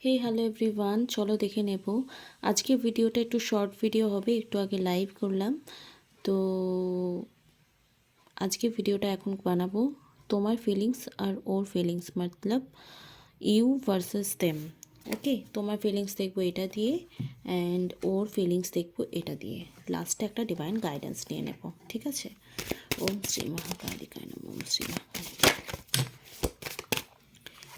হে hello everyone, চলো দেখে নেব। আজকে ভিডিওটা একটু শর্ট ভিডিও হবে, একটু আগে লাইভ করলাম তো আজকে ভিডিওটা এখন বানাবো তোমার ফিলিংস আর ওর ফিলিংস, মতলব ইউ ভার্সেস দেম। ওকে, তোমার ফিলিংস দেখবো এটা দিয়ে অ্যান্ড ওর ফিলিংস দেখবো এটা দিয়ে। লাস্টে একটা ডিভাইন গাইডেন্স নিয়ে নেব, ঠিক আছে? ওম শ্রী মহাকালিকায় নমঃ। ওম শ্রী মহাকালী।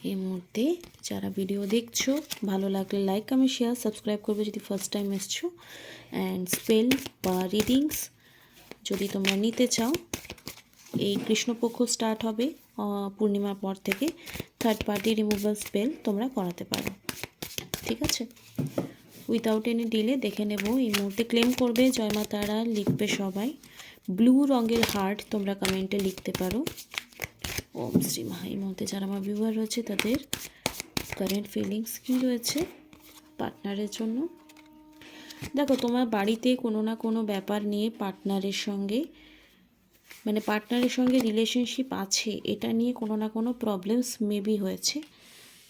এই মুহূর্তে যারা ভিডিও দেখছো, ভালো লাগলে লাইক কমেন্ট শেয়ার সাবস্ক্রাইব করবে যদি ফার্স্ট টাইম এসছো। অ্যান্ড স্পেল বা রিডিংস যদি তোমরা নিতে চাও, এই কৃষ্ণপক্ষ স্টার্ট হবে পূর্ণিমার পর থেকে। থার্ড পার্টি রিমুভাল স্পেল তোমরা করাতে পারো, ঠিক আছে? উইথাউট এনি ডিলে দেখে নেব। এই মুহূর্তে ক্লেম করবে জয় মা তারা লিখবে সবাই। ব্লু রঙের হার্ট তোমরা কমেন্টে লিখতে পারো। ওম শ্রী মা। এই মুহূর্তে যারা আমার ভিউয়ার রয়েছে তাদের কারেন্ট ফিলিংস কী রয়েছে পার্টনারের জন্য। দেখো, তোমার বাড়িতে কোনো না কোনো ব্যাপার নিয়ে পার্টনারের সঙ্গে রিলেশনশিপ আছে, এটা নিয়ে কোনো না কোনো প্রবলেমস মেবি হয়েছে।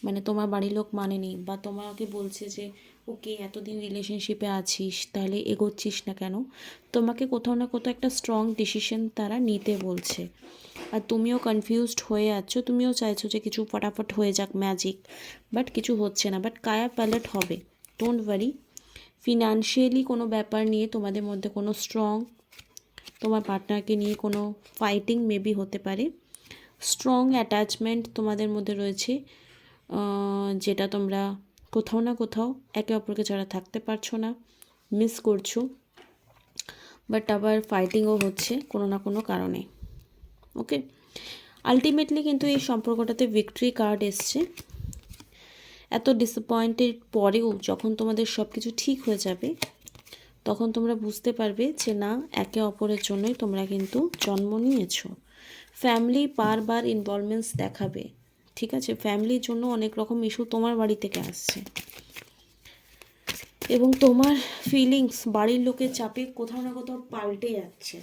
মানে তোমার বাড়ির লোক মানেনি, বা তোমাকে বলছে যে ওকে এতদিন রিলেশনশিপে আছিস, তাহলে এগোচ্ছিস না কেন। তোমাকে কোথাও না কোথাও একটা স্ট্রং ডিসিশন তারা নিতে বলছে, আর তুমিও কনফিউজড হয়ে আছো। তুমিও চাইছো যে কিছু ফটাফট হয়ে যাক, ম্যাজিক, বাট কিছু হচ্ছে না। বাট কায়া প্যালেট হবে, ডোন্ট ওয়ারি। ফিনান্সিয়ালি কোনো ব্যাপার নিয়ে তোমাদের মধ্যে কোনো স্ট্রং, তোমার পার্টনারকে নিয়ে কোনো ফাইটিং মেবি হতে পারে। স্ট্রং অ্যাটাচমেন্ট তোমাদের মধ্যে রয়েছে, যেটা তোমরা কোথাও না কোথাও একে অপরকে ছাড়া থাকতে পারছো না, মিস করছো। বাট আবার ফাইটিংও হচ্ছে কোনো না কোনো কারণে। ওকে, আলটিমেটলি কিন্তু এই সম্পর্কটাতে ভিক্টরি কার্ড এসছে। এত ডিসঅ্যাপয়েন্টেড পরেও যখন তোমাদের সব কিছু ঠিক হয়ে যাবে, তখন তোমরা বুঝতে পারবে যে না, একে অপরের জন্যই তোমরা কিন্তু জন্ম নিয়েছো। ফ্যামিলি বারবার ইনভলভমেন্টস দেখাবে, ঠিক আছে? ফ্যামিলির জন্য অনেক রকম ইস্যু তোমার বাড়ি থেকে আসছে, এবং তোমার ফিলিংস বাড়ির লোকের চাপে কোথাও না কোথাও পাল্টে যাচ্ছে,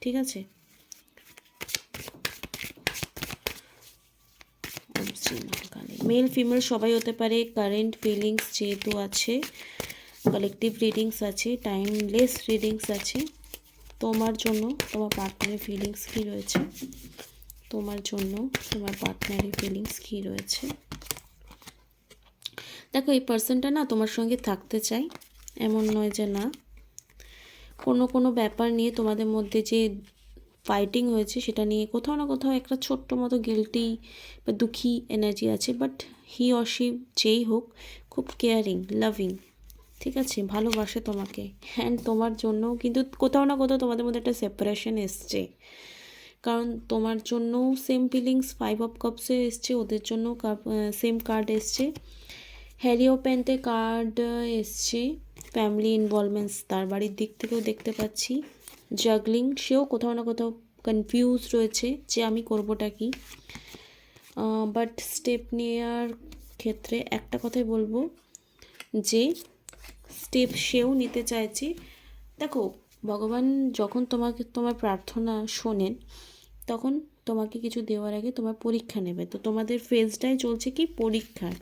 ঠিক আছে? মেল ফিমেল সবাই হতে পারে। কারেন্ট ফিলিংস যেহেতু আছে, কালেকটিভ রিডিংস আছে, টাইমলেস রিডিংস আছে। তোমার জন্য তোমার পার্টনারের ফিলিংস কী রয়েছে, তোমার জন্য তোমার পার্টনারের ফিলিংস কী রয়েছে। দেখো, এই পার্সনটা না তোমার সঙ্গে থাকতে চাই, এমন নয় যে না। কোনো ব্যাপার নিয়ে তোমাদের মধ্যে যে ফাইটিং হয়েছে, সেটা নিয়ে কোথাও না কোথাও একটা ছোট্ট মতো গিল্টি বা দুঃখী এনার্জি আছে। বাট হি অর শি যেই হোক, খুব কেয়ারিং, লাভিং, ঠিক আছে? ভালোবাসে তোমাকে। অ্যান্ড তোমার জন্যও কিন্তু কোথাও না কোথাও তোমাদের মধ্যে একটা সেপারেশন এসছে, কারণ তোমার জন্যও সেম ফিলিংস 5 অফ কাপসে এসছে, ওদের জন্যও সেম কার্ড এসছে। হ্যারিওপ্যান্টে কার্ড এসছে। ফ্যামিলি ইনভলভমেন্টস তার বাড়ির দিক থেকেও দেখতে পাচ্ছি। জাগলিং, সেও কোথাও না কোথাও কনফিউজ রয়েছে যে আমি করবোটা কি। বাট স্টেপ নেওয়ার ক্ষেত্রে একটা কথাই বলবো, যে স্টেপ সেও নিতে চাইছে। দেখো, ভগবান যখন তোমার প্রার্থনা শোনেন, তখন তোমাকে কিছু দেওয়ার আগে তোমার পরীক্ষা নেবে। তো তোমাদের ফেজটাই চলছে কি, পরীক্ষার।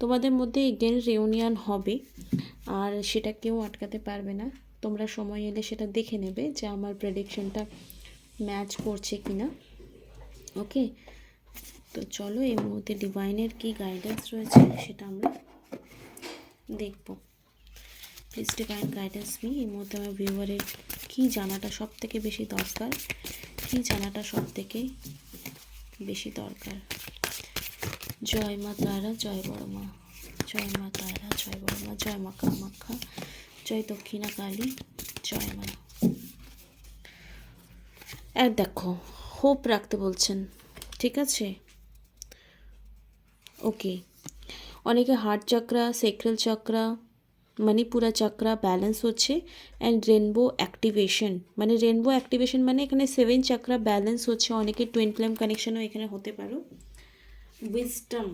তোমাদের মধ্যে এগেন রিউনিয়ন হবে, আর সেটা কেউ আটকাতে পারবে না। তোমরা সময় এলে সেটা দেখে নেবে যে আমার প্রেডিকশনটা ম্যাচ করছে কি না। ওকে, তো চলো এই মুহূর্তে ডিভাইনের কি গাইডেন্স রয়েছে সেটা আমরা দেখব। Please divine guidance me. এই মুহূর্তে আমার ভিউয়ারের কী জানাটা সব থেকে বেশি দরকার, কী জানাটা সব থেকে বেশি দরকার। জয় মা তারা, জয় বড় মা, জয় মা তারা, জয় বড় মা, জয় মা কামাখ্যা, জয় দক্ষিণা কালী, জয় মা। আর দেখো, হোপ রাখতে বলছেন, ঠিক আছে? ওকে, অনেকে heart chakra, sacral chakra, Manipura chakra balance হচ্ছে। অ্যান্ড রেনবো অ্যাক্টিভেশন, মানে এখানে 7 চক্রা ব্যালেন্স হচ্ছে। অনেকে টুইন ফ্লেম কানেকশনও এখানে হতে পারো। উইজডম,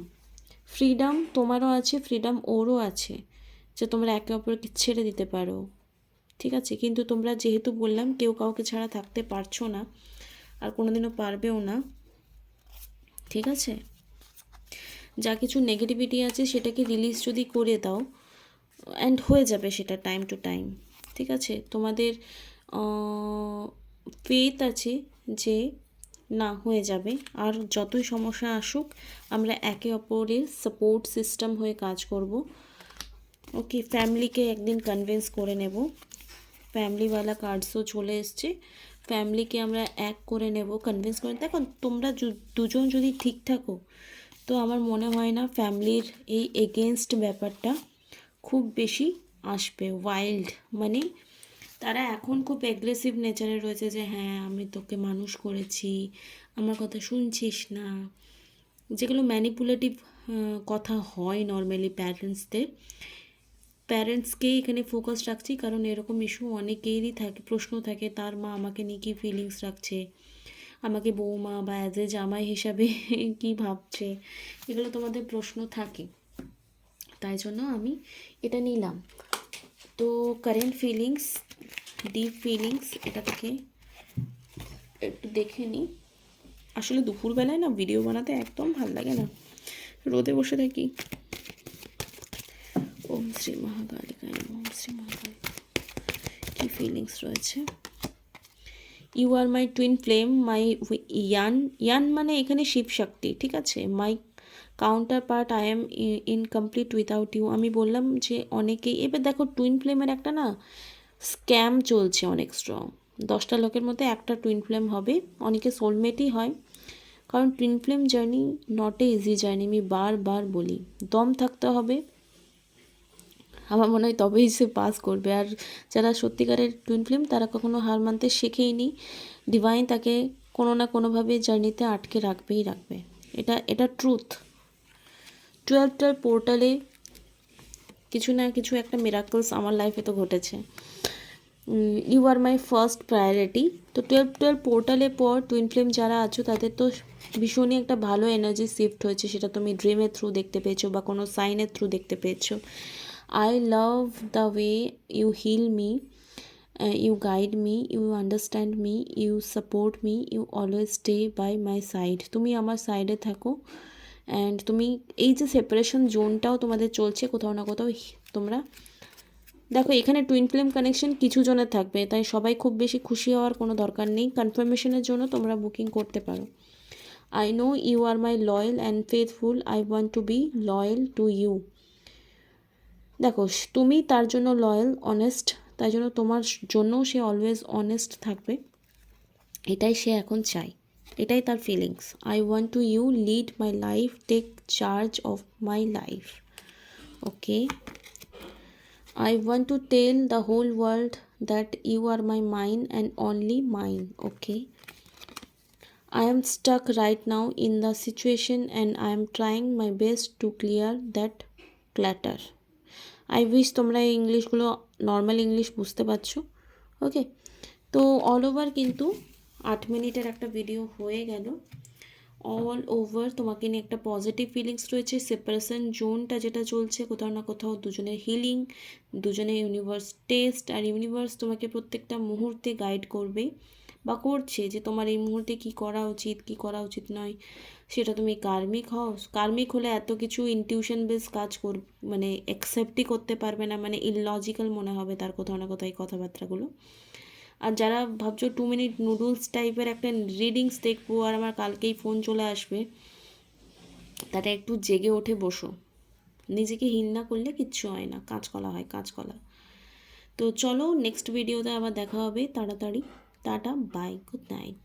ফ্রিডম তোমারও আছে, ফ্রিডম ওরও আছে, যে তোমরা একে অপরকে ছেড়ে দিতে পারো, ঠিক আছে? কিন্তু তোমরা যেহেতু বললাম কেউ কাউকে ছাড়া থাকতে পারছো না, আর কোনোদিনও পারবেও না, ঠিক আছে? যা কিছু নেগেটিভিটি আছে সেটাকে রিলিজ যদি করে দাও, অ্যান্ড হয়ে যাবে সেটা টাইম টু টাইম, ঠিক আছে? তোমাদের ফেথ আছে যে না হয়ে যাবে। আর যতই সমস্যা আসুক আমরা একে অপরের সাপোর্ট সিস্টেম হয়ে কাজ করব। ওকে, ফ্যামিলিকে একদিন কনভিন্স করে নেব। ফ্যামিলিওয়ালা কার্ডসও চলে এসছে, ফ্যামিলিকে আমরা এক করে নেব, কনভিন্স করে। দেখো তোমরা দুজন যদি ঠিক থাকো তো আমার মনে হয় না ফ্যামিলির এই এগেনস্ট ব্যাপারটা খুব বেশি আসবে। ওয়াইল্ড মানে তারা এখন খুব অ্যাগ্রেসিভ নেচারে রয়েছে যে হ্যাঁ আমি তোকে মানুষ করেছি, আমার কথা শুনছিস না, যেগুলো ম্যানিপুলেটিভ কথা হয় নর্মালি প্যারেন্টসদের। প্যারেন্টসকেই এখানে ফোকাস রাখছি, কারণ এরকম ইস্যু অনেকেরই থাকে, প্রশ্ন থাকে তার মা আমাকে নিয়ে কী ফিলিংস রাখছে, আমাকে বৌমা বা অ্যাজ এ জামাই হিসাবে কী ভাবছে, এগুলো তোমাদের প্রশ্ন থাকে। তাই জন্য আমি এটা নিলাম। তো কারেন্ট ফিলিংস, ডিপ ফিলিংস, এটা থেকে একটু দেখে নিই। আসলে দুপুরবেলায় না ভিডিও বানাতে একদম ভাল লাগে না, রোদে বসে থাকি। ওম শ্রী মহাকালিকায় নমঃ, ওম শ্রী মহাকালী। কী ফিলিংস রয়েছে? You are my twin flame, my yin মানে এখানে শিব শক্তি, ঠিক আছে? My counterpart, I am incomplete without you. আমি বললাম যে অনেকেই, এবার দেখো টুইন ফ্লেমের একটা না স্ক্যাম চলছে অনেক স্ট্রং। 10টা লোকের মধ্যে একটা টুইন ফ্লেম হবে, অনেকে সোলমেটই হয়। কারণ twin flame journey not a easy journey, আমি বারবার বলি। দম থাকতে হবে, আমার মনে হয় তবেই সে পাস করবে। আর যারা সত্যিকারের টুইন ফ্লেম তারা কখনো হার মানতে শেখেইনি। ডিভাইন তাকে কোনো না কোনোভাবে জার্নিতে আটকে রাখবেই রাখবে, এটা ট্রুথ। 12 পোর্টালে কিছু না কিছু একটা মিরাকলস আমার লাইফে তো ঘটেছে। You are my first priority. তো 12 পোর্টালের পর টুইন ফ্লেম যারা আছো তাদের তো ভীষণই একটা ভালো এনার্জি শিফট হয়েছে, সেটা তুমি ড্রিমের থ্রু দেখতে পেয়েছো বা কোনো সাইনের থ্রু দেখতে পেয়েছো। I love the way you heal me, you guide me, you understand me, you support me, you always stay by my side. তুমি আমার সাইডে থাকো, অ্যান্ড তুমি এই যে সেপারেশন জোনটাও তোমাদের চলছে কোথাও না কোথাও তোমরা দেখো। এখানে টুইন ফ্লেম কানেকশন কিছু জনের থাকবে, তাই সবাই খুব বেশি খুশি হওয়ার কোনো দরকার নেই। কনফার্মেশনের জন্য তোমরা বুকিং করতে পারো। I know you are my loyal and faithful, I want to be loyal to you. দেখো তুমি তার জন্য লয়াল, অনেস্ট, তাই জন্য তোমার জন্যও সে অলওয়েজ অনেস্ট থাকবে, এটাই সে এখন চায়, এটাই তার feelings. I want to you lead my life, take charge of my life. Okay, I want to tell the whole world that you are my mine and only mine. Okay, I am stuck right now in the situation and I am trying my best to clear that clutter. I wish তোমরা এই ইংলিশগুলো normal English বুঝতে পারছো। ওকে, তো all over কিন্তু 8 মিনিটের একটা video হয়ে গেল। অল ওভার তোমাকে নিয়ে একটা পজিটিভ ফিলিংস রয়েছে। সেপারেশন জোনটা যেটা চলছে কোথাও না কোথাও দুজনের হিলিং, দুজনের ইউনিভার্স টেস্ট, আর ইউনিভার্স তোমাকে প্রত্যেকটা মুহূর্তে গাইড করবে বা করছে যে তোমার এই মুহূর্তে কী করা উচিত কী করা উচিত নয়। সেটা তুমি কার্মিক হও, কার্মিক হলে এত কিছু ইনটিউশন বেস কাজ মানে অ্যাকসেপ্টই করতে পারবে না, মানে ইললজিক্যাল মনে হবে তার কোথাও না কোথাও এই কথাবার্তাগুলো। আর যারা ভাবছো 2 মিনিট নুডলস টাইপের একটা রিডিংস দেখবো আর আমার কালকেই ফোন চলে আসবে, তাটা একটু জেগে ওঠে বসো। নিজেকে হিল না করলে কিচ্ছু হয় না, কাঁচকলা হয় কাঁচকলা। তো চলো নেক্সট ভিডিওতে আবার দেখা হবে তাড়াতাড়ি। Tata, bye, good night.